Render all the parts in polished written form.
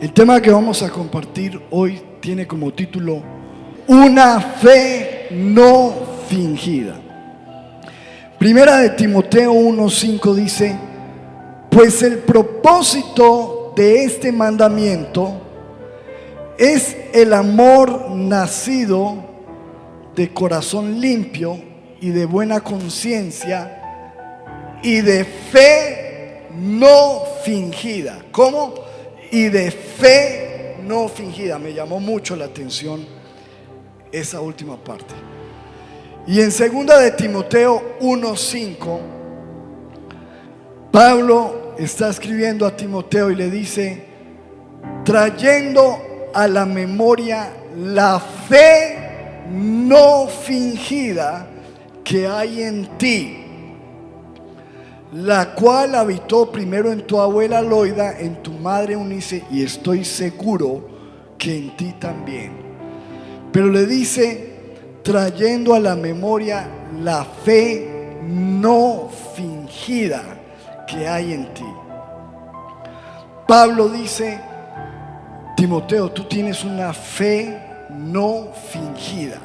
El tema que vamos a compartir hoy tiene como título Una fe no fingida. Primera de Timoteo 1:5 dice: pues el propósito de este mandamiento es el amor nacido de corazón limpio y de buena conciencia y de fe no fingida. ¿Cómo? Y de fe no fingida. Me llamó mucho la atención esa última parte. Y en segunda de Timoteo 1:5, Pablo está escribiendo a Timoteo y le dice: trayendo a la memoria la fe no fingida que hay en ti, la cual habitó primero en tu abuela Loida, en tu madre Eunice, y estoy seguro que en ti también. Pero le dice: trayendo a la memoria la fe no fingida que hay en ti. Pablo dice: Timoteo, tú tienes una fe no fingida.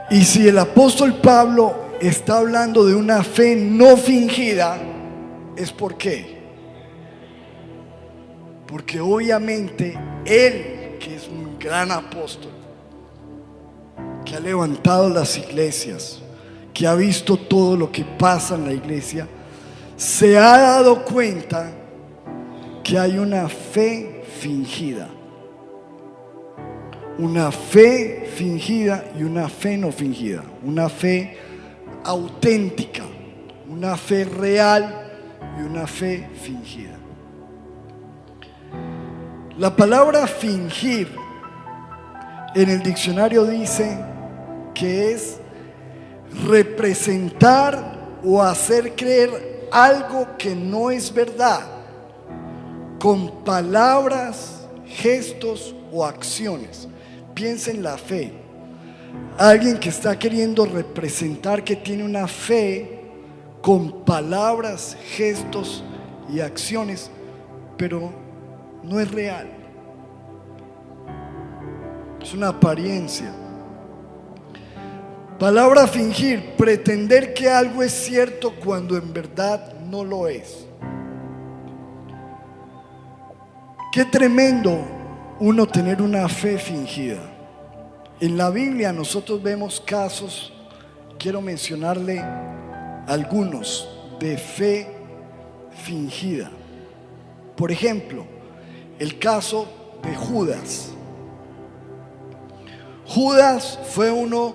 Y si el apóstol Pablo está hablando de una fe no fingida, ¿es por qué? Porque obviamente él, que es un gran apóstol, que ha levantado las iglesias, que ha visto todo lo que pasa en la iglesia, se ha dado cuenta que hay una fe fingida. Una fe fingida y una fe no fingida. Una fe auténtica, una fe real y una fe fingida. La palabra fingir en el diccionario dice que es representar o hacer creer algo que no es verdad con palabras, gestos o acciones. Piensa en la fe. Alguien que está queriendo representar que tiene una fe con palabras, gestos y acciones, pero no es real. Es una apariencia. Palabra fingir: pretender que algo es cierto cuando en verdad no lo es. Qué tremendo uno tener una fe fingida. En la Biblia nosotros vemos casos, quiero mencionarle algunos, de fe fingida. Por ejemplo, el caso de Judas. Judas fue uno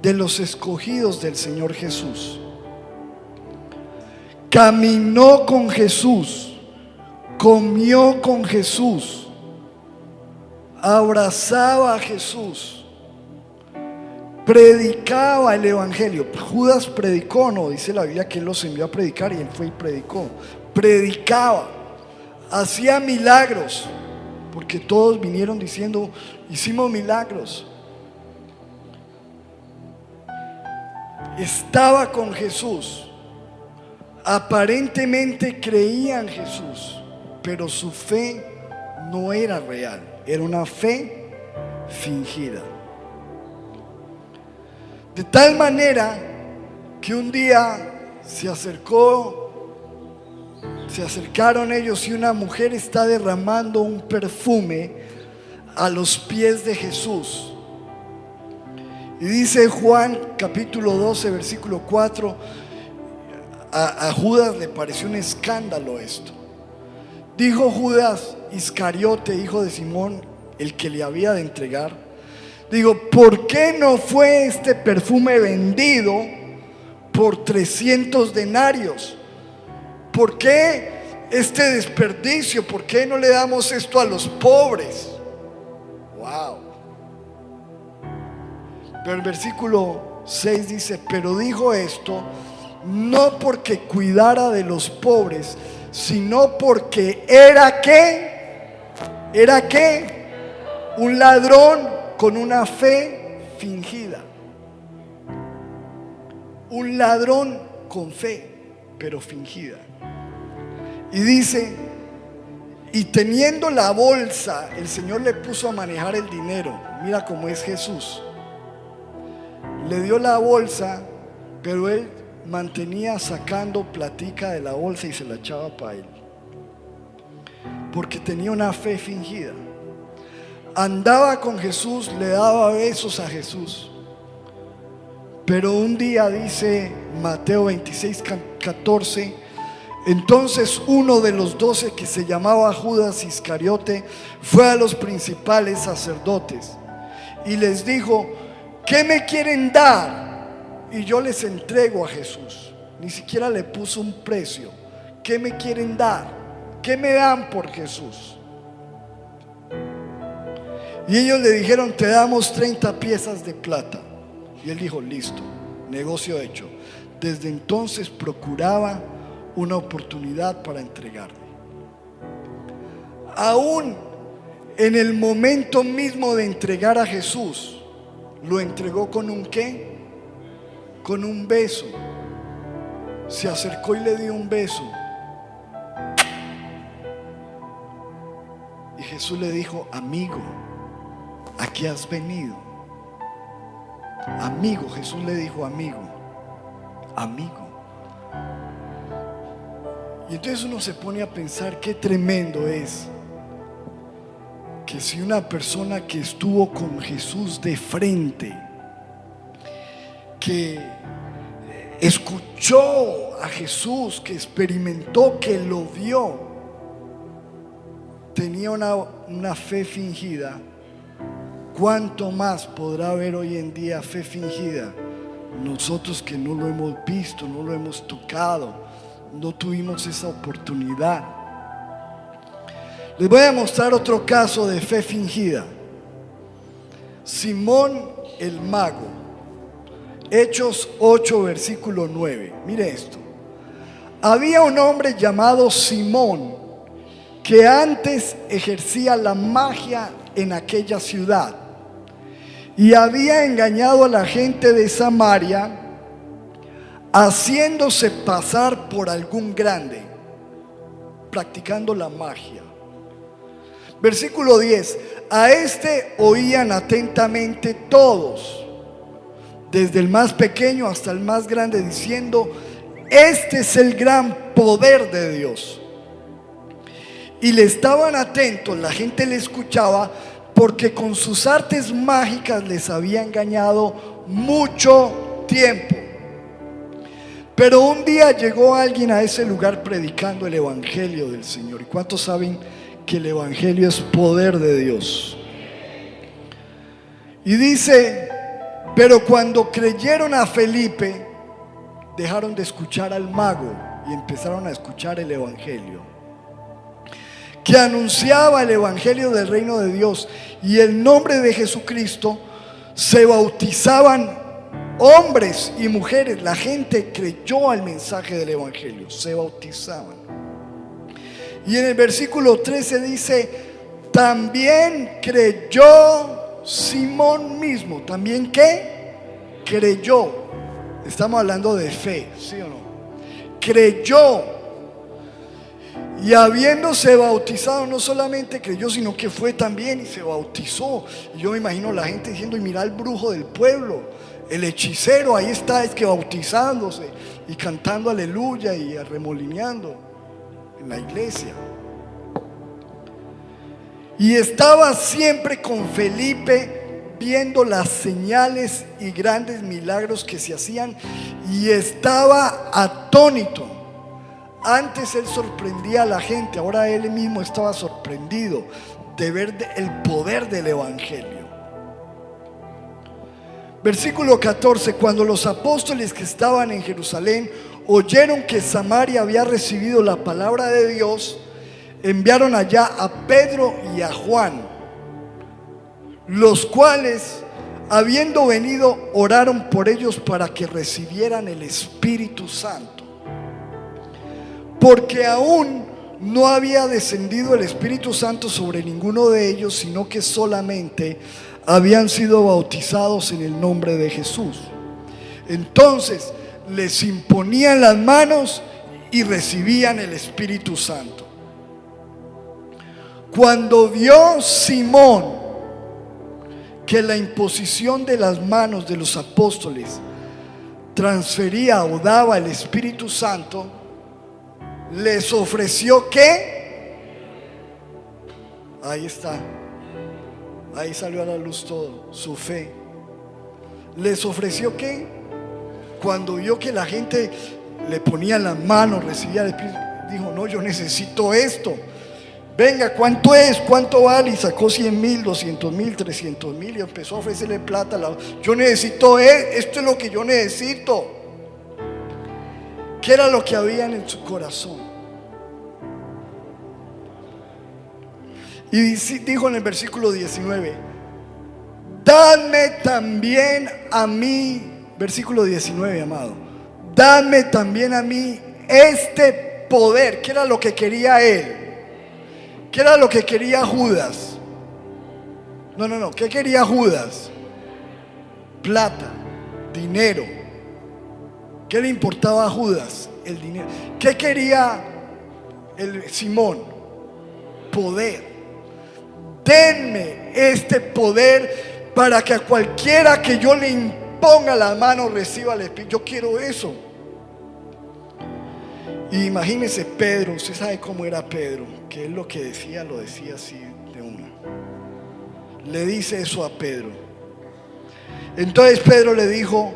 de los escogidos del Señor Jesús. Caminó con Jesús, comió con Jesús, abrazaba a Jesús, predicaba el evangelio. Judas predicó, no dice la Biblia que él los envió a predicar, y él fue y predicó. Predicaba, hacía milagros, porque todos vinieron diciendo: hicimos milagros. Estaba con Jesús, aparentemente creía en Jesús, pero su fe no era real, era una fe fingida. De tal manera que un día se acercaron ellos, y una mujer está derramando un perfume a los pies de Jesús. Y dice Juan capítulo 12 versículo 4, a Judas le pareció un escándalo esto. Dijo Judas Iscariote, hijo de Simón, el que le había de entregar: ¿por qué no fue este perfume vendido por 300 denarios? ¿Por qué este desperdicio? ¿Por qué no le damos esto a los pobres? Wow. Pero el versículo 6 dice: pero dijo esto no porque cuidara de los pobres, sino porque era un ladrón con una fe fingida. Un ladrón con fe, pero fingida. Y dice Y teniendo la bolsa, el Señor le puso a manejar el dinero. Mira cómo es Jesús. Le dio la bolsa, pero él mantenía sacando platica de la bolsa y se la echaba para él, porque tenía una fe fingida. Andaba con Jesús, le daba besos a Jesús, pero un día, dice Mateo 26:14, entonces uno de los 12, que se llamaba Judas Iscariote, fue a los principales sacerdotes y les dijo: ¿qué me quieren dar? Y yo les entrego a Jesús. Ni siquiera le puso un precio. ¿Qué me quieren dar? ¿Qué me dan por Jesús? Y ellos le dijeron: te damos 30 piezas de plata. Y él dijo: listo, negocio hecho. Desde entonces procuraba una oportunidad para entregarle. Aún en el momento mismo de entregar a Jesús, lo entregó con un ¿qué? Con un beso. Se acercó y le dio un beso. Y Jesús le dijo: amigo, ¿a qué has venido? Amigo, Jesús le dijo: amigo, amigo. Y entonces uno se pone a pensar qué tremendo es que si una persona que estuvo con Jesús de frente, que escuchó a Jesús, que experimentó, que lo vio, tenía una fe fingida, ¿cuánto más podrá haber hoy en día fe fingida? Nosotros que no lo hemos visto, no lo hemos tocado, no tuvimos esa oportunidad. Les voy a mostrar otro caso de fe fingida. Simón el mago. Hechos 8, versículo 9. Mire esto. Había un hombre llamado Simón, que antes ejercía la magia en aquella ciudad, y había engañado a la gente de Samaria, haciéndose pasar por algún grande, practicando la magia. Versículo 10. A este oían atentamente todos, desde el más pequeño hasta el más grande, diciendo: este es el gran poder de Dios. Y le estaban atentos, la gente le escuchaba, porque con sus artes mágicas les había engañado mucho tiempo. Pero un día llegó alguien a ese lugar predicando el evangelio del Señor. ¿Y cuántos saben que el evangelio es poder de Dios? Y dice: pero cuando creyeron a Felipe, dejaron de escuchar al mago y empezaron a escuchar el evangelio, que anunciaba el evangelio del reino de Dios y el nombre de Jesucristo. Se bautizaban hombres y mujeres. La gente creyó al mensaje del evangelio, se bautizaban. Y en el versículo 13 dice: también creyó Simón mismo. ¿También qué? Creyó. Estamos hablando de fe, ¿sí o no? Creyó. Y habiéndose bautizado, no solamente creyó, sino que fue también y se bautizó. Y yo me imagino la gente diciendo: y mira el brujo del pueblo, el hechicero, ahí está, es que bautizándose y cantando aleluya y arremolineando en la iglesia. Y estaba siempre con Felipe, viendo las señales y grandes milagros que se hacían, y estaba atónito. Antes él sorprendía a la gente, ahora él mismo estaba sorprendido de ver el poder del evangelio. Versículo 14. Cuando los apóstoles que estaban en Jerusalén oyeron que Samaria había recibido la palabra de Dios, enviaron allá a Pedro y a Juan, los cuales, habiendo venido, oraron por ellos para que recibieran el Espíritu Santo, porque aún no había descendido el Espíritu Santo sobre ninguno de ellos, sino que solamente habían sido bautizados en el nombre de Jesús. Entonces les imponían las manos y recibían el Espíritu Santo. Cuando vio Simón que la imposición de las manos de los apóstoles transfería o daba el Espíritu Santo, les ofreció ¿qué? Ahí está, ahí salió a la luz todo, su fe. Les ofreció ¿qué? Cuando vio que la gente le ponía las manos, recibía el Espíritu, dijo: no, yo necesito esto. Venga, ¿cuánto es? ¿Cuánto vale? Y sacó 100,000, 200,000, 300,000 y empezó a ofrecerle plata. Yo necesito esto, es lo que yo necesito. ¿Qué era lo que había en su corazón? Y dijo en el versículo 19: dadme también a mí, versículo 19, amado, dadme también a mí este poder. ¿Qué era lo que quería él? ¿Qué era lo que quería Judas? No, ¿qué quería Judas? Plata, dinero. ¿Qué le importaba a Judas? El dinero. ¿Qué quería el Simón? Poder. Denme este poder para que a cualquiera que yo le imponga las manos reciba el Espíritu. Yo quiero eso. Y imagínese Pedro, usted sabe cómo era Pedro, que él lo que decía, lo decía así de una. Le dice eso a Pedro. Entonces Pedro le dijo: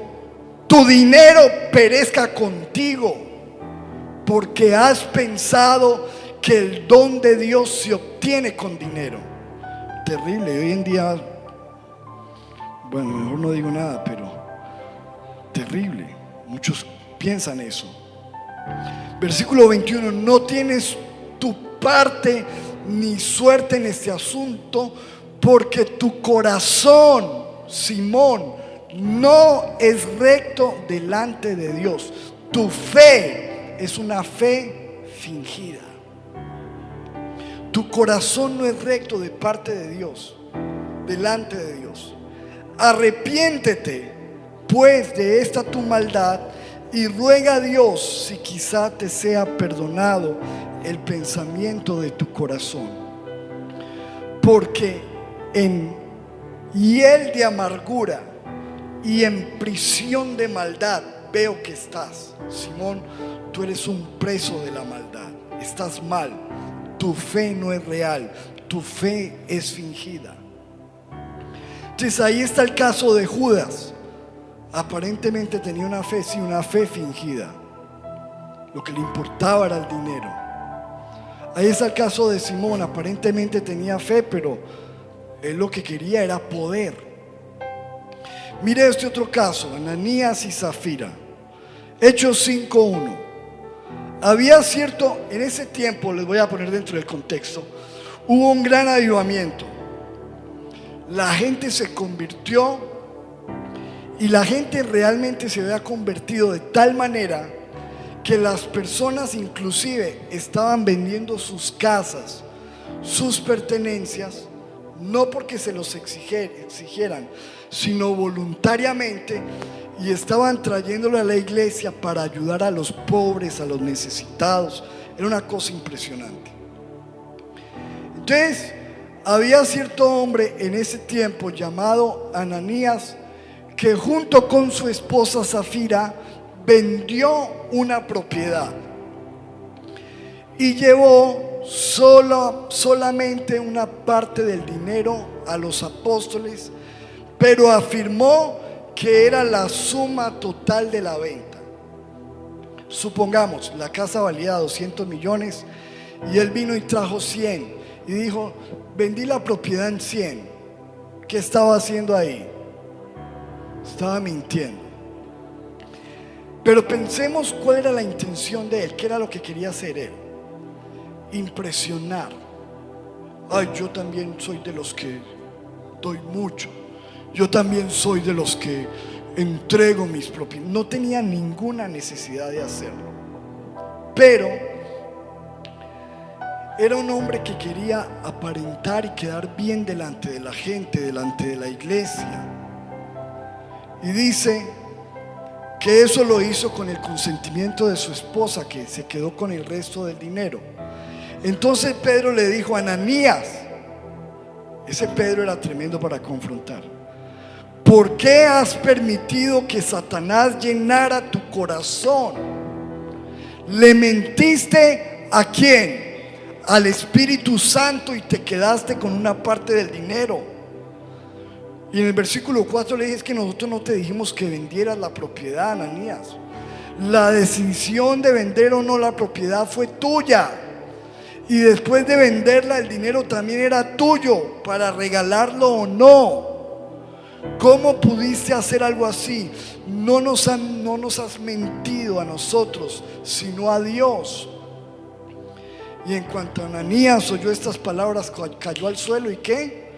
tu dinero perezca contigo, porque has pensado que el don de Dios se obtiene con dinero. Terrible, hoy en día, bueno, mejor no digo nada, pero terrible, muchos piensan eso. Versículo 21: no tienes tu parte ni suerte en este asunto, porque tu corazón, Simón, no es recto delante de Dios. Tu fe es una fe fingida. Tu corazón no es recto de parte de Dios, delante de Dios. Arrepiéntete pues de esta tu maldad y ruega a Dios si quizá te sea perdonado el pensamiento de tu corazón, porque en hiel de amargura y en prisión de maldad veo que estás. Simón, tú eres un preso de la maldad, estás mal, tu fe no es real, tu fe es fingida. Entonces ahí está el caso de Judas. Aparentemente tenía una fe, sí, una fe fingida. Lo que le importaba era el dinero. Ahí está el caso de Simón. Aparentemente tenía fe, pero él lo que quería era poder. Mire este otro caso: Ananías y Zafira. Hechos 5:1. Había cierto, en ese tiempo, les voy a poner dentro del contexto, hubo un gran avivamiento. La gente se convirtió. Y la gente realmente se había convertido de tal manera que las personas inclusive estaban vendiendo sus casas, sus pertenencias, no porque se los exigieran, sino voluntariamente, y estaban trayéndolo a la iglesia para ayudar a los pobres, a los necesitados. Era una cosa impresionante. Entonces, había cierto hombre en ese tiempo llamado Ananías, que junto con su esposa Zafira vendió una propiedad y llevó solamente una parte del dinero a los apóstoles, pero afirmó que era la suma total de la venta. Supongamos, la casa valía 200 millones y él vino y trajo 100 y dijo: vendí la propiedad en 100. ¿Qué estaba haciendo ahí? Estaba mintiendo. Pero pensemos cuál era la intención de él, qué era lo que quería hacer él. Impresionar. Ay, yo también soy de los que doy mucho. Yo también soy de los que entrego mis propiedades. No tenía ninguna necesidad de hacerlo, pero era un hombre que quería aparentar y quedar bien delante de la gente, delante de la iglesia. Y dice que eso lo hizo con el consentimiento de su esposa, que se quedó con el resto del dinero. Entonces Pedro le dijo: Ananías. Ese Pedro era tremendo para confrontar. ¿Por qué has permitido que Satanás llenara tu corazón? ¿Le mentiste a quién? Al Espíritu Santo, y te quedaste con una parte del dinero. Y en el versículo 4 le dije: es que nosotros no te dijimos que vendieras la propiedad, Ananías. La decisión de vender o no la propiedad fue tuya. Y después de venderla, el dinero también era tuyo para regalarlo o no. ¿Cómo pudiste hacer algo así? No nos has mentido a nosotros, sino a Dios. Y en cuanto Ananías oyó estas palabras, cayó al suelo. ¿Y qué?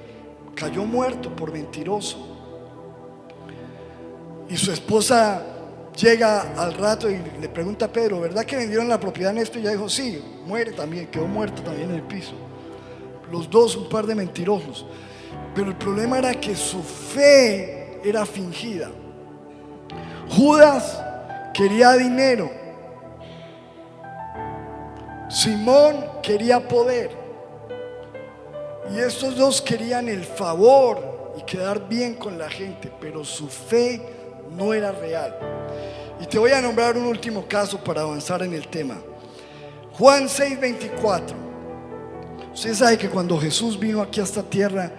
Cayó muerto por mentiroso. Y su esposa llega al rato y le pregunta a Pedro: ¿verdad que vendieron la propiedad en esto? Y ella dijo: sí. Muere también, quedó muerto también en el piso. Los dos un par de mentirosos. Pero el problema era que su fe era fingida. Judas quería dinero, Simón quería poder, y estos dos querían el favor y quedar bien con la gente, pero su fe no era real. Y te voy a nombrar un último caso para avanzar en el tema. Juan 6:24. Usted sabe que cuando Jesús vino aquí a esta tierra,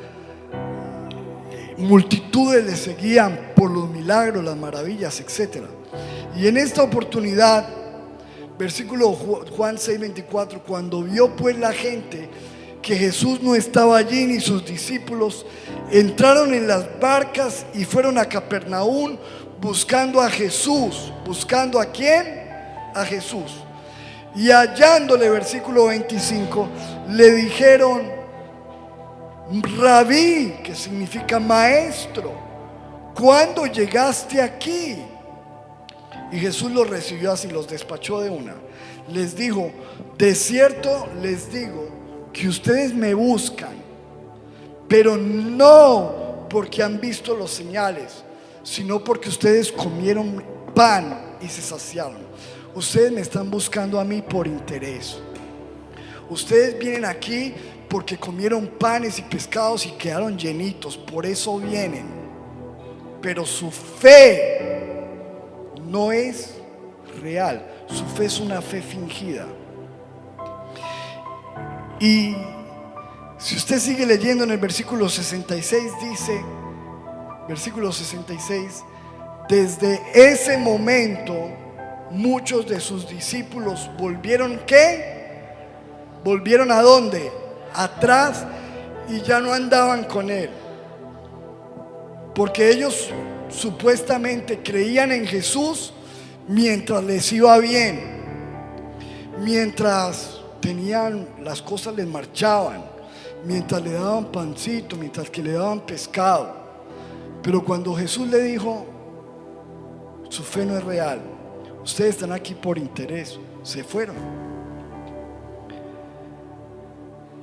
multitudes le seguían por los milagros, las maravillas, etc. Y en esta oportunidad, versículo Juan 6:24, cuando vio pues la gente que Jesús no estaba allí ni sus discípulos, entraron en las barcas y fueron a Capernaum buscando a Jesús. ¿Buscando a quién? A Jesús. Y hallándole, versículo 25, le dijeron: Rabí, que significa maestro, ¿cuándo llegaste aquí? Y Jesús los recibió así, los despachó de una. Les dijo: de cierto les digo que ustedes me buscan, pero no porque han visto los señales, sino porque ustedes comieron pan y se saciaron. Ustedes me están buscando a mí por interés. Ustedes vienen aquí porque comieron panes y pescados y quedaron llenitos, por eso vienen. Pero su fe no es real, su fe es una fe fingida. Y si usted sigue leyendo en el versículo 66, dice, versículo 66, desde ese momento muchos de sus discípulos volvieron, ¿qué? ¿Volvieron a dónde? Atrás, y ya no andaban con él, porque ellos supuestamente creían en Jesús mientras les iba bien, mientras tenían las cosas, les marchaban, mientras le daban pancito, mientras que le daban pescado. Pero cuando Jesús le dijo: su fe no es real, ustedes están aquí por interés, se fueron.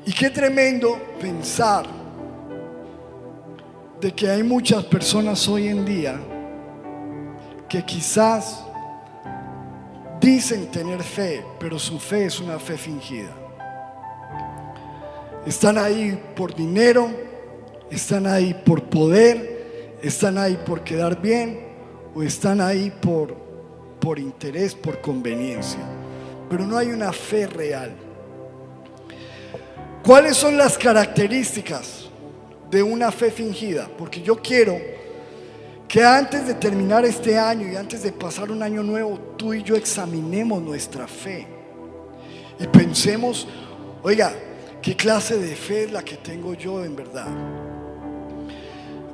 Y qué tremendo pensar de que hay muchas personas hoy en día que quizás dicen tener fe, pero su fe es una fe fingida. Están ahí por dinero, están ahí por poder, están ahí por quedar bien, o están ahí por interés, por conveniencia, pero no hay una fe real. ¿Cuáles son las características de una fe fingida? Porque yo quiero que antes de terminar este año y antes de pasar un año nuevo, tú y yo examinemos nuestra fe y pensemos: oiga, ¿qué clase de fe es la que tengo yo en verdad?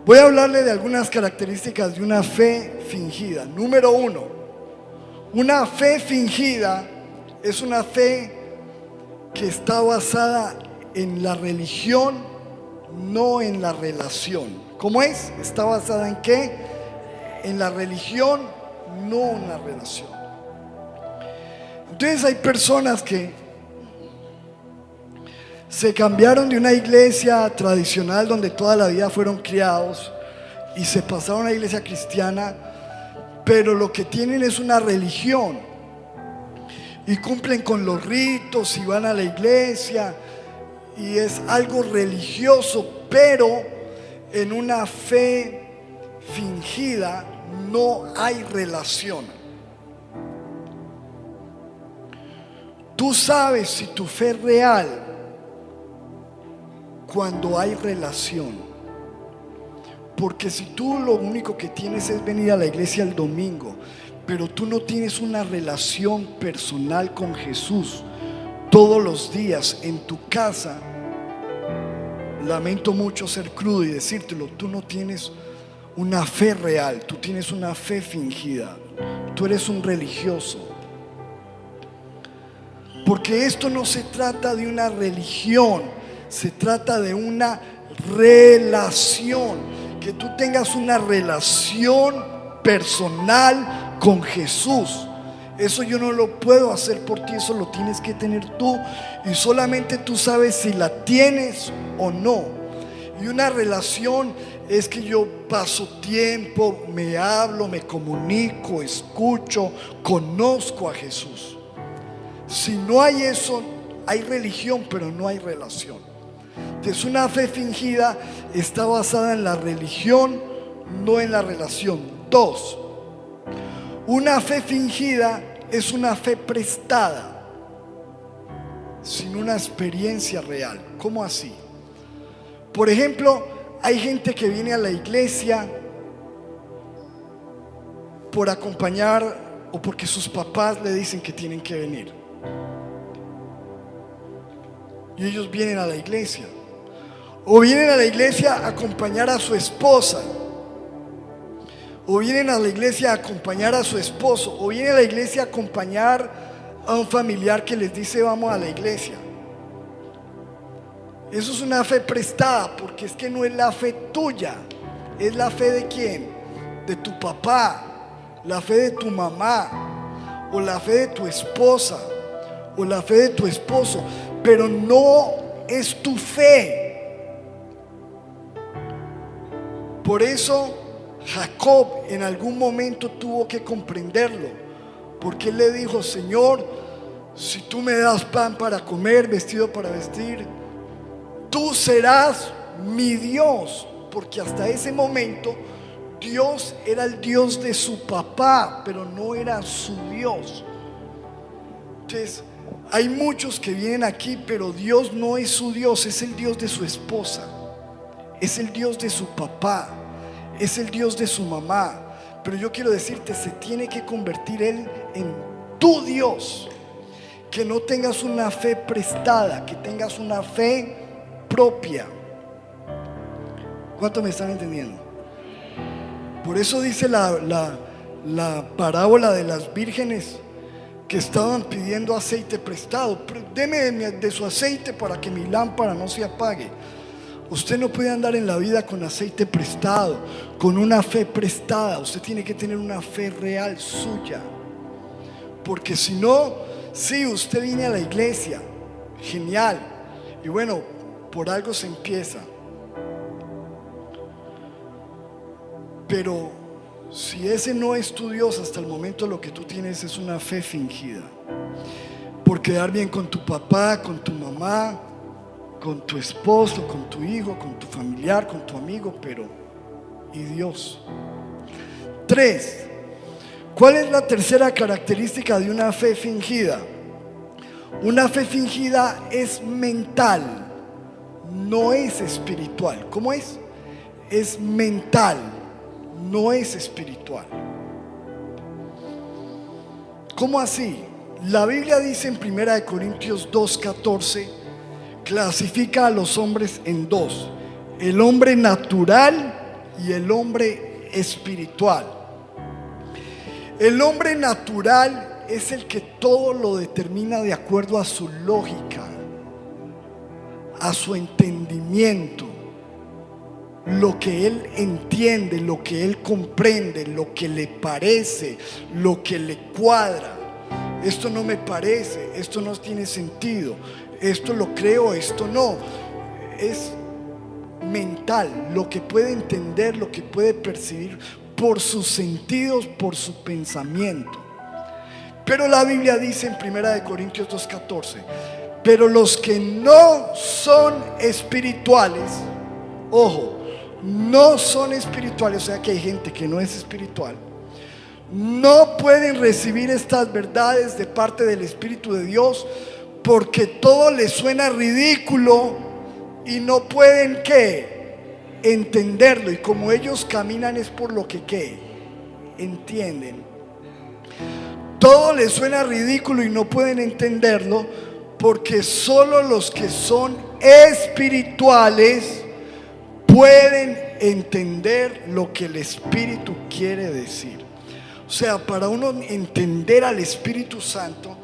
Voy a hablarle de algunas características de una fe fingida. Número 1, una fe fingida es una fe que está basada en la religión, no en la relación. ¿Cómo es? ¿Está basada en qué? En la religión, no en la relación. Entonces hay personas que se cambiaron de una iglesia tradicional donde toda la vida fueron criados y se pasaron a una iglesia cristiana, pero lo que tienen es una religión. y cumplen con los ritos y van a la iglesia y es algo religioso, pero en una fe fingida no hay relación. Tú sabes si tu fe es real cuando hay relación. Porque si tú lo único que tienes es venir a la iglesia el domingo, pero tú no tienes una relación personal con Jesús todos los días en tu casa, lamento mucho ser crudo y decírtelo, tú no tienes una fe real, tú tienes una fe fingida, tú eres un religioso. Porque esto no se trata de una religión, se trata de una relación. Que tú tengas una relación personal con Jesús. Eso yo no lo puedo hacer por ti, eso lo tienes que tener tú. Y solamente tú sabes si la tienes o no. Y una relación es que yo paso tiempo, me hablo, me comunico, escucho, conozco a Jesús. Si no hay eso, hay religión, pero no hay relación. Entonces, una fe fingida está basada en la religión, no en la relación. 2, una fe fingida es una fe prestada, sin una experiencia real. ¿Cómo así? Por ejemplo, hay gente que viene a la iglesia por acompañar o porque sus papás le dicen que tienen que venir. Y ellos vienen a la iglesia. O vienen a la iglesia a acompañar a su esposa. O vienen a la iglesia a acompañar a su esposo. O vienen a la iglesia a acompañar a un familiar que les dice vamos a la iglesia. Eso es una fe prestada, porque es que no es la fe tuya. Es la fe de quién? De tu papá, la fe de tu mamá, o la fe de tu esposa, o la fe de tu esposo. Pero no es tu fe. Por eso Jacob en algún momento tuvo que comprenderlo, porque él le dijo: Señor, si tú me das pan para comer, vestido para vestir, tú serás mi Dios. Porque hasta ese momento Dios era el Dios de su papá, pero no era su Dios. Entonces hay muchos que vienen aquí, pero Dios no es su Dios, es el Dios de su esposa, es el Dios de su papá, es el Dios de su mamá. Pero yo quiero decirte, se tiene que convertir Él en tu Dios. Que no tengas una fe prestada, que tengas una fe propia. ¿Cuánto me están entendiendo? Por eso dice la parábola de las vírgenes que estaban pidiendo aceite prestado. Deme de su aceite para que mi lámpara no se apague. Usted no puede andar en la vida con aceite prestado, con una fe prestada. Usted tiene que tener una fe real suya. Porque si no, sí, usted viene a la iglesia, genial, y bueno, por algo se empieza. Pero si ese no es tu Dios, hasta el momento lo que tú tienes es una fe fingida. Por quedar bien con tu papá, con tu mamá, con tu esposo, con tu hijo, con tu familiar, con tu amigo, pero ¿y Dios? 3. ¿Cuál es la tercera característica de una fe fingida? Una fe fingida es mental, no es espiritual. ¿Cómo es? Es mental, no es espiritual. ¿Cómo así? La Biblia dice en 1 Corintios 2:14, clasifica a los hombres en dos: el hombre natural y el hombre espiritual. El hombre natural es el que todo lo determina de acuerdo a su lógica, a su entendimiento, lo que él entiende, lo que él comprende, lo que le parece, lo que le cuadra. Esto no me parece, esto no tiene sentido, esto lo creo, esto no. Es mental, lo que puede entender, lo que puede percibir por sus sentidos, por su pensamiento. Pero la Biblia dice en 1 Corintios 2:14, pero los que no son espirituales, ojo, no son espirituales, o sea que hay gente que no es espiritual, no pueden recibir estas verdades de parte del Espíritu de Dios, porque todo les suena ridículo y no pueden entenderlo. Y como ellos caminan es por lo que entienden. Todo les suena ridículo y no pueden entenderlo, porque solo los que son espirituales pueden entender lo que el Espíritu quiere decir. O sea, para uno entender al Espíritu Santo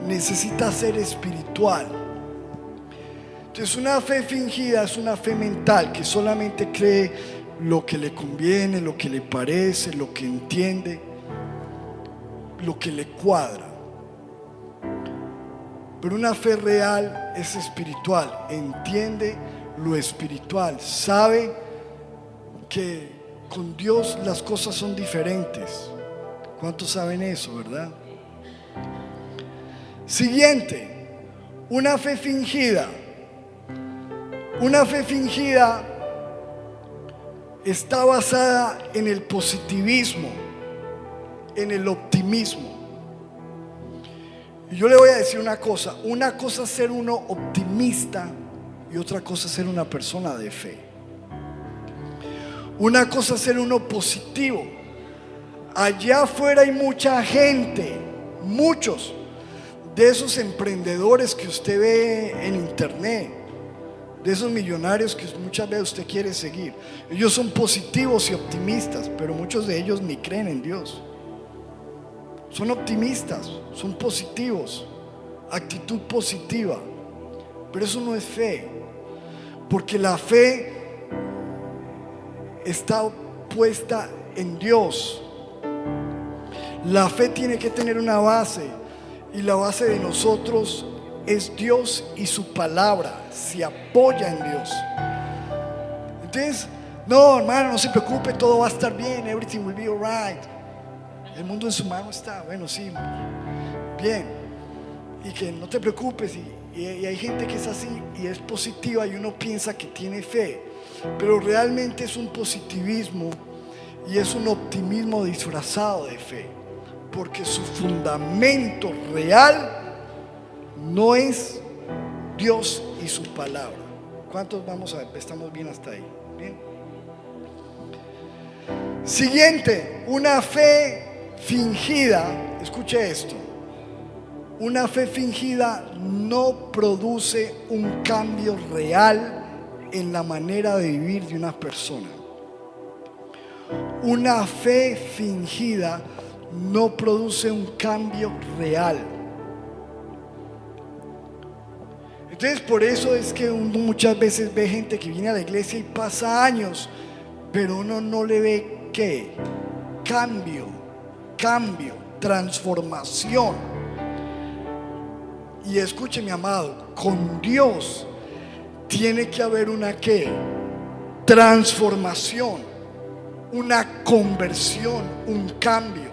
necesita ser espiritual. Entonces una fe fingida es una fe mental que solamente cree lo que le conviene, lo que le parece, lo que entiende, lo que le cuadra. Pero una fe real es espiritual, entiende lo espiritual, sabe que con Dios las cosas son diferentes. ¿Cuántos saben eso, verdad? Siguiente, una fe fingida. Una fe fingida está basada en el positivismo, en el optimismo. Y yo le voy a decir una cosa es ser uno optimista y otra cosa es ser una persona de fe. Una cosa es ser uno positivo. Allá afuera hay mucha gente, muchos de esos emprendedores que usted ve en internet, de esos millonarios que muchas veces usted quiere seguir. Ellos son positivos y optimistas, pero muchos de ellos ni creen en Dios. Son optimistas, son positivos, actitud positiva, pero eso no es fe, porque la fe está puesta en Dios. La fe tiene que tener una base, y la base de nosotros es Dios y su palabra. Se apoya en Dios. Entonces, no, hermano, no se preocupe, todo va a estar bien, everything will be alright. El mundo en su mano está. Bueno, sí, bien. Y que no te preocupes. Y hay gente que es así y es positiva y uno piensa que tiene fe, pero realmente es un positivismo y es un optimismo disfrazado de fe, porque su fundamento real no es Dios y su palabra. ¿Cuántos vamos a ver? Estamos bien hasta ahí. Bien. Siguiente, una fe fingida. Escuche esto. Una fe fingida no produce un cambio real en la manera de vivir de una persona. Una fe fingida no produce un cambio real. Entonces por eso es que uno muchas veces ve gente que viene a la iglesia y pasa años, pero uno no le ve ¿qué? Cambio, transformación. Y escuche, mi amado, con Dios tiene que haber una ¿qué? Transformación, una conversión, un cambio.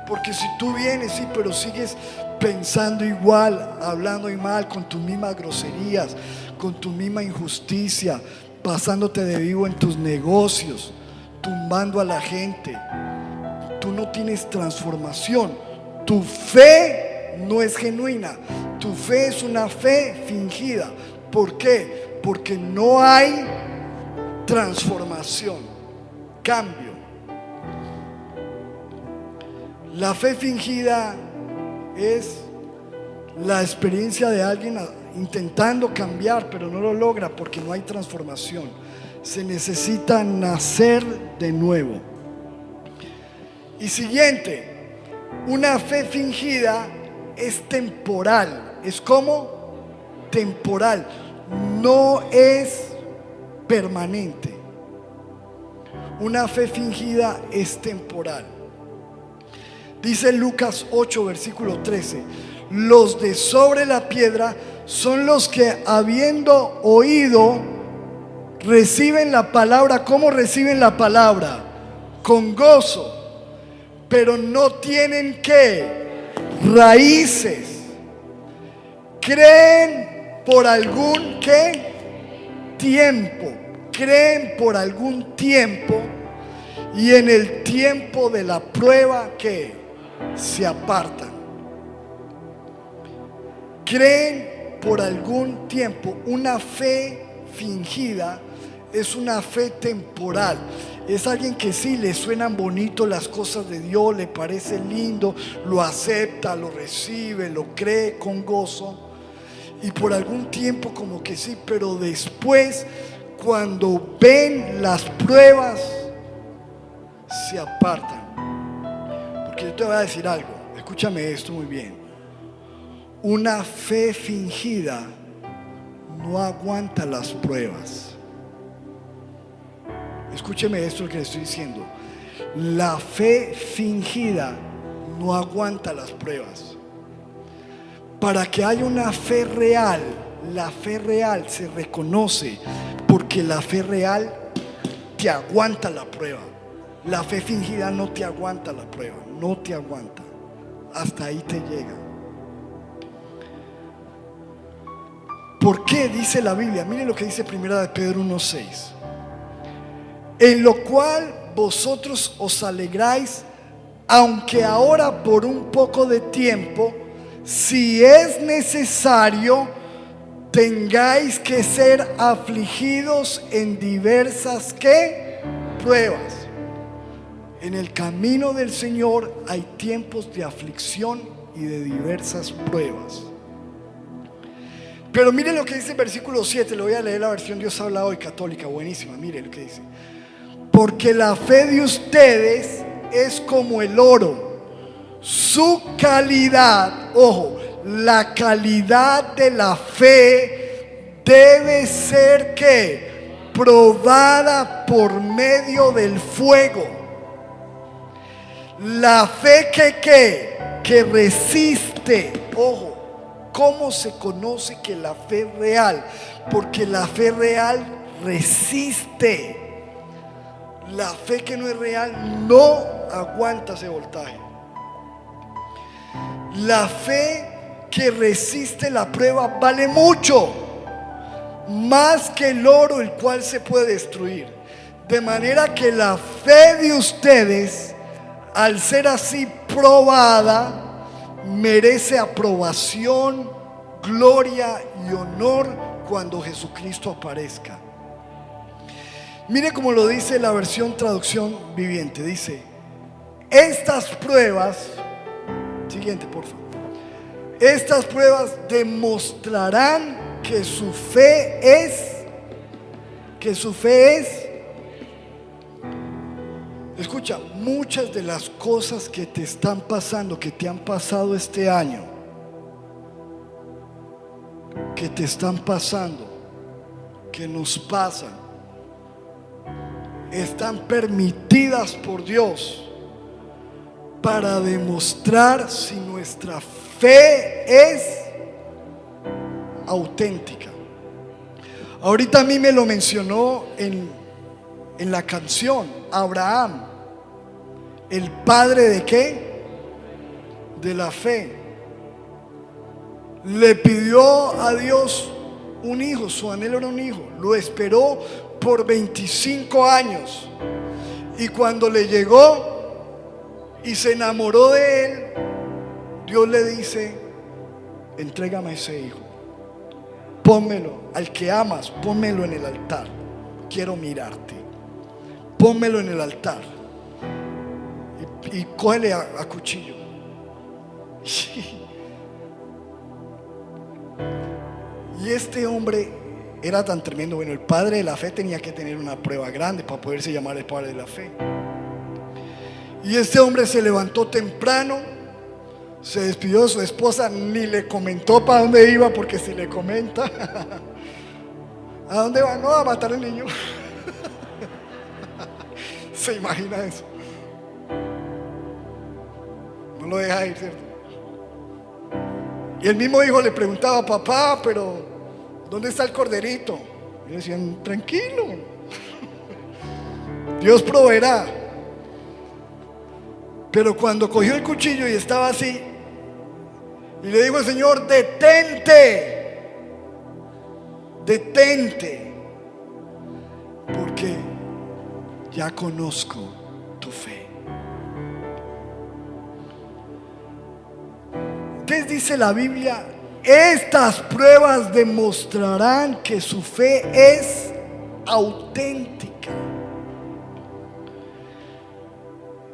Porque si tú vienes, sí, pero sigues pensando igual, hablando mal, con tus mismas groserías, con tu misma injusticia, pasándote de vivo en tus negocios, tumbando a la gente, tú no tienes transformación. Tu fe no es genuina, tu fe es una fe fingida. ¿Por qué? Porque no hay transformación, cambio. La fe fingida es la experiencia de alguien intentando cambiar, pero no lo logra porque no hay transformación. Se necesita nacer de nuevo. Y siguiente, una fe fingida es temporal. ¿Es como? Temporal. No es permanente. Una fe fingida es temporal. Dice Lucas 8, versículo 13: los de sobre la piedra son los que, habiendo oído, reciben la palabra. ¿Cómo reciben la palabra? Con gozo, pero no tienen ¿qué? raíces. Creen por algún ¿qué? Tiempo. Creen por algún tiempo, y en el tiempo de la prueba ¿qué? Se apartan. Creen por algún tiempo. Una fe fingida es una fe temporal. Es alguien que sí le suenan bonito las cosas de Dios, le parece lindo, lo acepta, lo recibe, lo cree con gozo, y por algún tiempo como que sí, pero después cuando ven las pruebas se apartan. Porque yo te voy a decir algo, escúchame esto muy bien. Una fe fingida no aguanta las pruebas. Escúcheme esto lo que le estoy diciendo. La fe fingida no aguanta las pruebas. Para que haya una fe real, la fe real se reconoce porque la fe real te aguanta la prueba. La fe fingida no te aguanta la prueba, no te aguanta. Hasta ahí te llega. ¿Por qué dice la Biblia? Mire lo que dice 1 de Pedro 1:6. En lo cual vosotros os alegráis, aunque ahora por un poco de tiempo, si es necesario, tengáis que ser afligidos en diversas ¿qué? Pruebas. En el camino del Señor hay tiempos de aflicción y de diversas pruebas. Pero mire lo que dice el versículo 7. Le voy a leer la versión Dios habla hoy católica, buenísima. Mire lo que dice: porque la fe de ustedes es como el oro, su calidad, ojo, la calidad de la fe debe ser ¿qué? Probada por medio del fuego. La fe que resiste. Ojo, ¿cómo se conoce que la fe es real? Porque la fe real resiste. La fe que no es real no aguanta ese voltaje. La fe que resiste la prueba vale mucho, más que el oro, el cual se puede destruir. De manera que la fe de ustedes, al ser así probada, merece aprobación, gloria y honor cuando Jesucristo aparezca. Mire cómo lo dice la versión traducción viviente. Dice: estas pruebas, siguiente por favor, estas pruebas demostrarán que su fe es, escucha, muchas de las cosas que te están pasando, que te han pasado este año, que te están pasando, que nos pasan, están permitidas por Dios para demostrar si nuestra fe es auténtica. Ahorita a mí me lo mencionó en la canción Abraham, el padre de ¿qué? De la fe. Le pidió a Dios un hijo, su anhelo era un hijo, lo esperó por 25 años, y cuando le llegó y se enamoró de él, Dios le dice: entrégame a ese hijo, pónmelo, al que amas, pónmelo en el altar, quiero mirarte, pónmelo en el altar, y cógele a cuchillo. Y este hombre era tan tremendo. Bueno, el padre de la fe tenía que tener una prueba grande para poderse llamar el padre de la fe. Y este hombre se levantó temprano, se despidió de su esposa, ni le comentó para dónde iba, porque si le comenta, ¿a dónde va? No, a matar al niño. ¿Se imagina eso? No lo deja ir, ¿cierto? Y el mismo hijo le preguntaba: papá, pero ¿dónde está el corderito? Y le decían: tranquilo, Dios proveerá. Pero cuando cogió el cuchillo y estaba así, Y le dijo el Señor: detente, detente, porque ya conozco tu fe. ¿Qué dice la Biblia? Estas pruebas demostrarán que su fe es auténtica.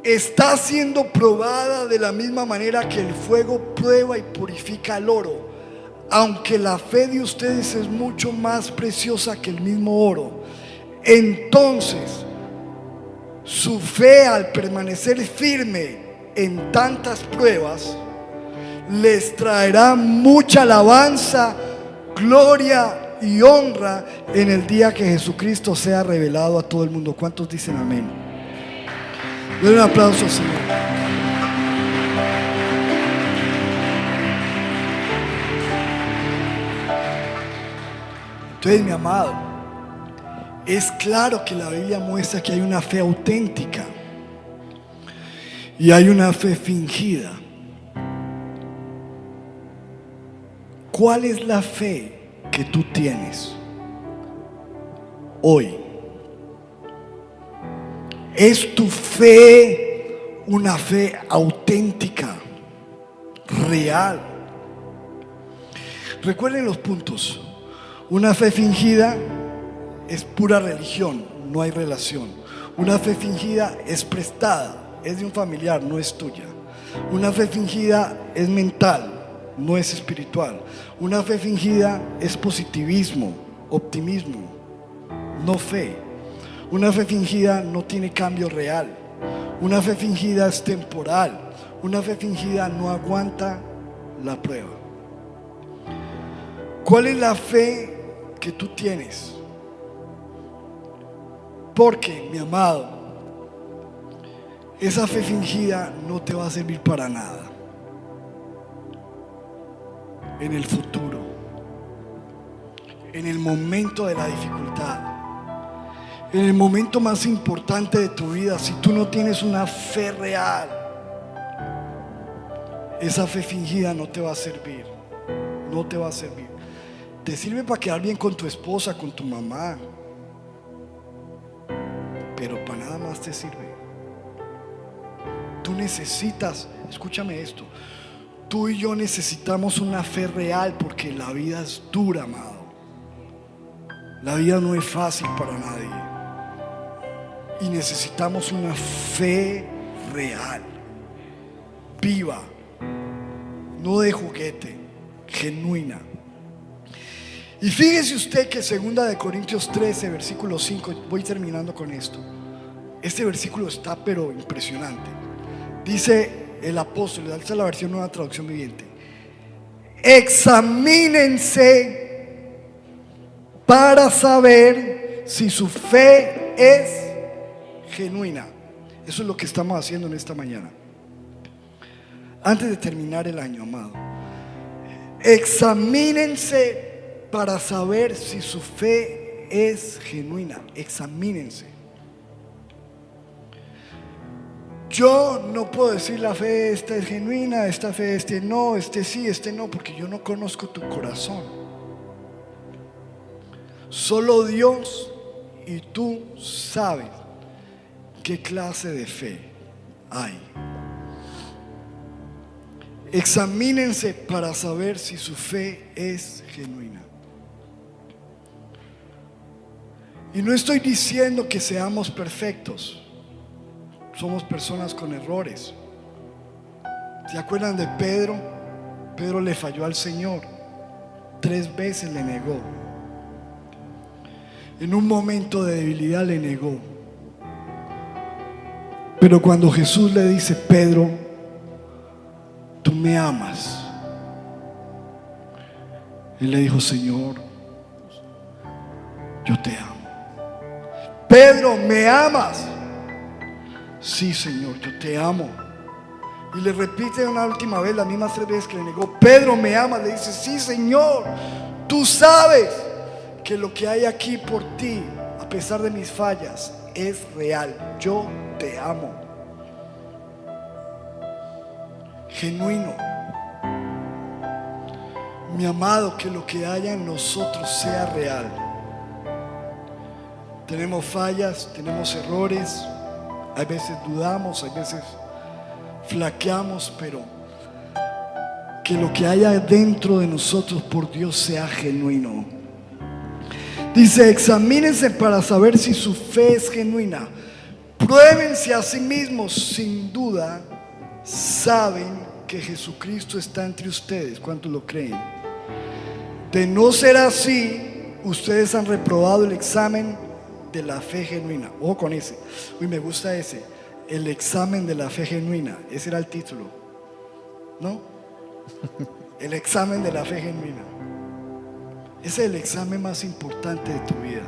Está siendo probada de la misma manera que el fuego prueba y purifica el oro. Aunque la fe de ustedes es mucho más preciosa que el mismo oro, entonces su fe, al permanecer firme en tantas pruebas, les traerá mucha alabanza, gloria y honra en el día que Jesucristo sea revelado a todo el mundo. ¿Cuántos dicen amén? Denle un aplauso, Señor. Entonces, mi amado, es claro que la Biblia muestra que hay una fe auténtica y hay una fe fingida. ¿Cuál es la fe que tú tienes hoy? ¿Es tu fe una fe auténtica, real? Recuerden los puntos. Una fe fingida es pura religión, no hay relación. Una fe fingida es prestada, es de un familiar, no es tuya. Una fe fingida es mental, no es espiritual. Una fe fingida es positivismo, optimismo, no fe. Una fe fingida no tiene cambio real. Una fe fingida es temporal. Una fe fingida no aguanta la prueba. ¿Cuál es la fe que tú tienes? Porque, mi amado, esa fe fingida no te va a servir para nada en el futuro, en el momento de la dificultad, en el momento más importante de tu vida. Si tú no tienes una fe real, esa fe fingida no te va a servir. No te va a servir. Te sirve para quedar bien con tu esposa, con tu mamá, pero para nada más te sirve. Tú necesitas, escúchame esto, tú y yo necesitamos una fe real, porque la vida es dura, amado. La vida no es fácil para nadie. Y necesitamos una fe real, viva, no de juguete, genuina. Y fíjese usted que 2 Corintios 13, versículo 5, voy terminando con esto. Este versículo está pero impresionante. Dice el apóstol, esta es la versión Nueva Traducción Viviente: examínense para saber si su fe es genuina. Eso es lo que estamos haciendo en esta mañana, antes de terminar el año, amado. Examínense para saber si su fe es genuina. Examínense. Yo no puedo decir la fe esta es genuina, esta fe este no, este sí, este no, porque yo no conozco tu corazón. Solo Dios y tú sabes qué clase de fe hay. Examínense para saber si su fe es genuina. Y no estoy diciendo que seamos perfectos. Somos personas con errores. ¿Se acuerdan de Pedro? Pedro le falló al Señor. 3 veces le negó. En un momento de debilidad le negó. Pero cuando Jesús le dice: Pedro, tú me amas, él le dijo: Señor, yo te amo. Pedro, ¿me amas? Sí, Señor, yo te amo. Y le repite una última vez, las mismas 3 veces que le negó: Pedro, ¿me amas? Le dice: sí, Señor, tú sabes que lo que hay aquí por ti, a pesar de mis fallas, es real. Yo te amo. Genuino. Mi amado, que lo que haya en nosotros sea real. Tenemos fallas, tenemos errores, a veces dudamos, a veces flaqueamos, pero que lo que haya dentro de nosotros por Dios sea genuino. Dice: examínense para saber si su fe es genuina. Pruébense a sí mismos. Sin duda saben que Jesucristo está entre ustedes. ¿Cuántos lo creen? De no ser así, ustedes han reprobado el examen de la fe genuina. Ojo con ese. Uy, me gusta ese. El examen de la fe genuina. Ese era el título, ¿no? El examen de la fe genuina. Ese es el examen más importante de tu vida.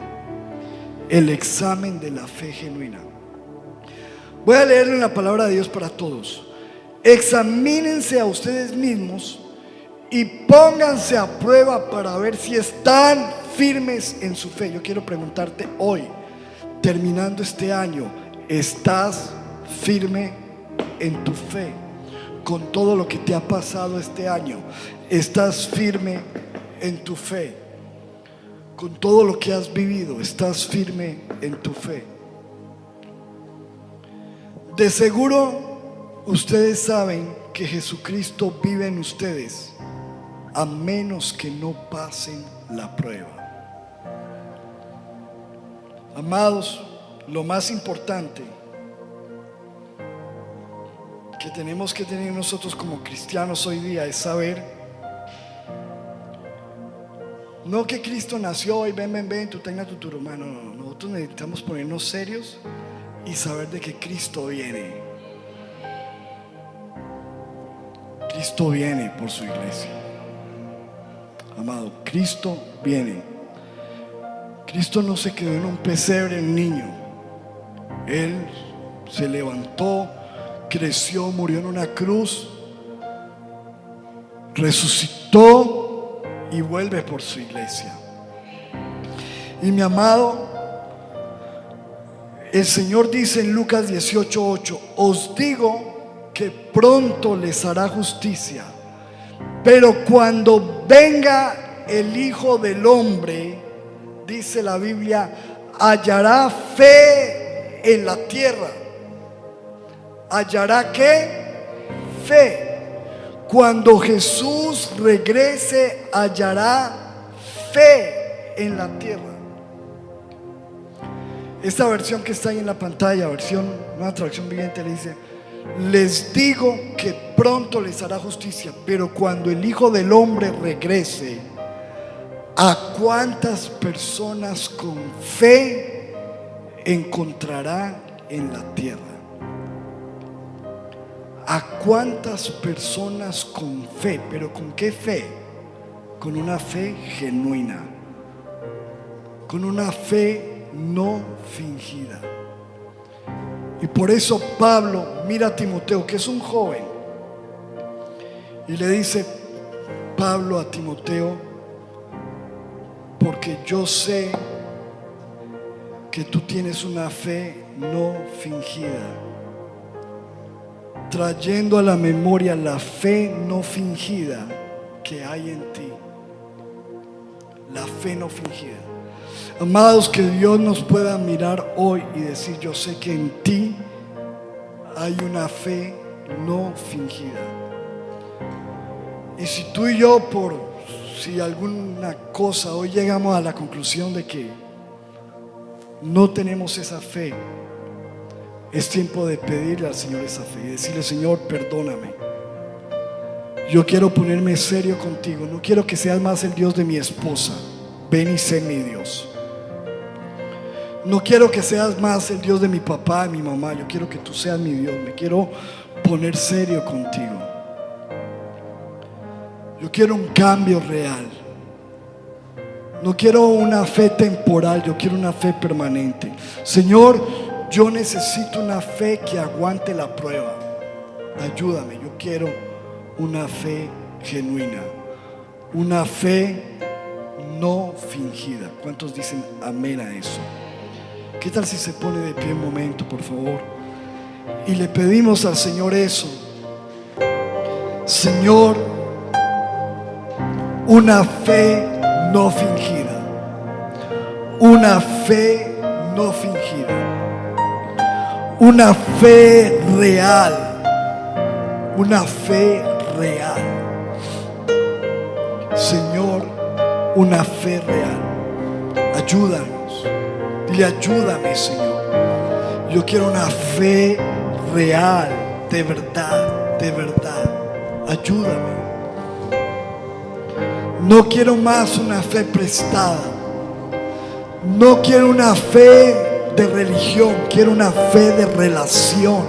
El examen de la fe genuina. Voy a leerle una palabra de Dios para todos. Examínense a ustedes mismos y pónganse a prueba para ver si están firmes en su fe. Yo quiero preguntarte hoy, terminando este año, ¿estás firme en tu fe? Con todo lo que te ha pasado este año, ¿estás firme en tu fe? Con todo lo que has vivido, ¿estás firme en tu fe? De seguro ustedes saben que Jesucristo vive en ustedes, a menos que no pasen la prueba. Amados, lo más importante que tenemos que tener nosotros como cristianos hoy día es saber, no que Cristo nació y ven, tú tengas tu turma. No, nosotros necesitamos ponernos serios y saber de que Cristo viene. Cristo viene por su iglesia. Amado, Cristo viene. Cristo no se quedó en un pesebre, un niño. Él se levantó, creció, murió en una cruz, resucitó y vuelve por su iglesia. Y mi amado, el Señor dice en Lucas 18:8: os digo que pronto les hará justicia, pero cuando venga el Hijo del Hombre, dice la Biblia, hallará fe en la tierra. ¿Hallará qué? Fe. Cuando Jesús regrese, hallará fe en la tierra. Esta versión que está ahí en la pantalla, una traducción viviente, le dice: les digo que pronto les hará justicia, pero cuando el Hijo del Hombre regrese, ¿a cuántas personas con fe encontrará en la tierra? ¿A cuántas personas con fe? ¿Pero con qué fe? Con una fe genuina, con una fe no fingida. Y por eso Pablo mira a Timoteo, que es un joven, y le dice Pablo a Timoteo: porque yo sé que tú tienes una fe no fingida, trayendo a la memoria la fe no fingida que hay en ti. La fe no fingida. Amados, que Dios nos pueda mirar hoy y decir: yo sé que en ti hay una fe no fingida. Y si tú y yo, si alguna cosa, hoy llegamos a la conclusión de que no tenemos esa fe, es tiempo de pedirle al Señor esa fe y decirle: Señor, perdóname. Yo quiero ponerme serio contigo. No quiero que seas más el Dios de mi esposa. Ven y sé mi Dios. No quiero que seas más el Dios de mi papá y mi mamá. Yo quiero que tú seas mi Dios. Me quiero poner serio contigo. Yo quiero un cambio real. No quiero una fe temporal, yo quiero una fe permanente. Señor, yo necesito una fe que aguante la prueba. Ayúdame, yo quiero una fe genuina, una fe no fingida. ¿Cuántos dicen amén a eso? ¿Qué tal si se pone de pie un momento, por favor? Y le pedimos al Señor eso. Señor, una fe no fingida, una fe no fingida, una fe real, una fe real. Señor, una fe real. Ayúdanos. Dile, ayúdame, Señor. Yo quiero una fe real, de verdad, de verdad. Ayúdame. No quiero más una fe prestada. No quiero una fe de religión, quiero una fe de relación.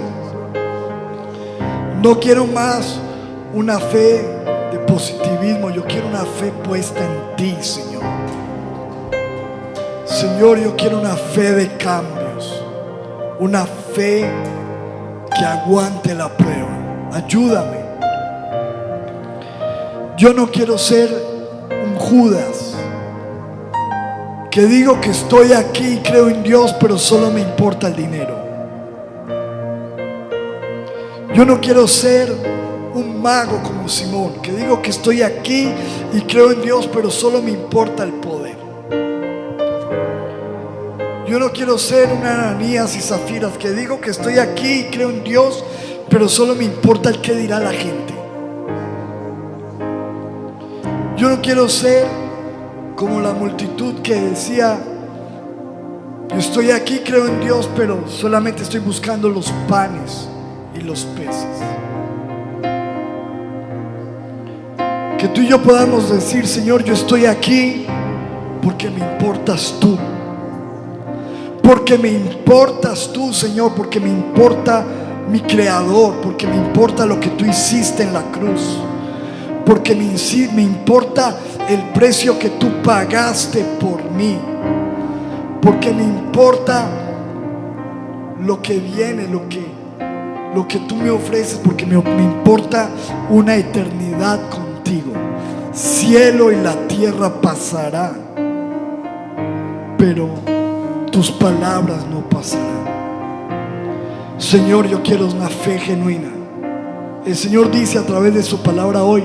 No quiero más una fe de positivismo, yo quiero una fe puesta en ti, Señor. Señor, yo quiero una fe de cambios, una fe que aguante la prueba. Ayúdame. Yo no quiero ser un Judas que digo que estoy aquí y creo en Dios, pero solo me importa el dinero. Yo no quiero ser un mago como Simón, que digo que estoy aquí y creo en Dios, pero solo me importa el poder. Yo no quiero ser un Ananías y Zafiras, que digo que estoy aquí y creo en Dios, pero solo me importa el que dirá la gente. Yo no quiero ser como la multitud que decía: yo estoy aquí, creo en Dios, pero solamente estoy buscando los panes y los peces. Que tú y yo podamos decir: Señor, yo estoy aquí porque me importas tú. Porque me importas tú, Señor, porque me importa mi Creador, porque me importa lo que tú hiciste en la cruz, porque me importa el precio que tú pagaste por mí, porque me importa lo que viene, lo que tú me ofreces, porque me importa una eternidad contigo. Cielo y la tierra pasarán, pero tus palabras no pasarán. Señor, yo quiero una fe genuina. El Señor dice a través de su palabra hoy: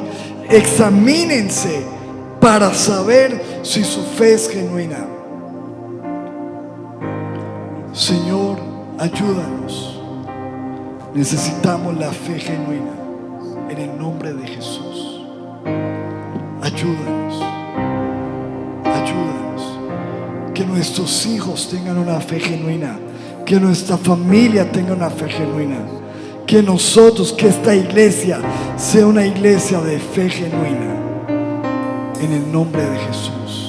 examínense para saber si su fe es genuina. Señor, ayúdanos. Necesitamos la fe genuina en el nombre de Jesús. Ayúdanos, ayúdanos. Que nuestros hijos tengan una fe genuina, que nuestra familia tenga una fe genuina, que nosotros, que esta iglesia sea una iglesia de fe genuina, en el nombre de Jesús.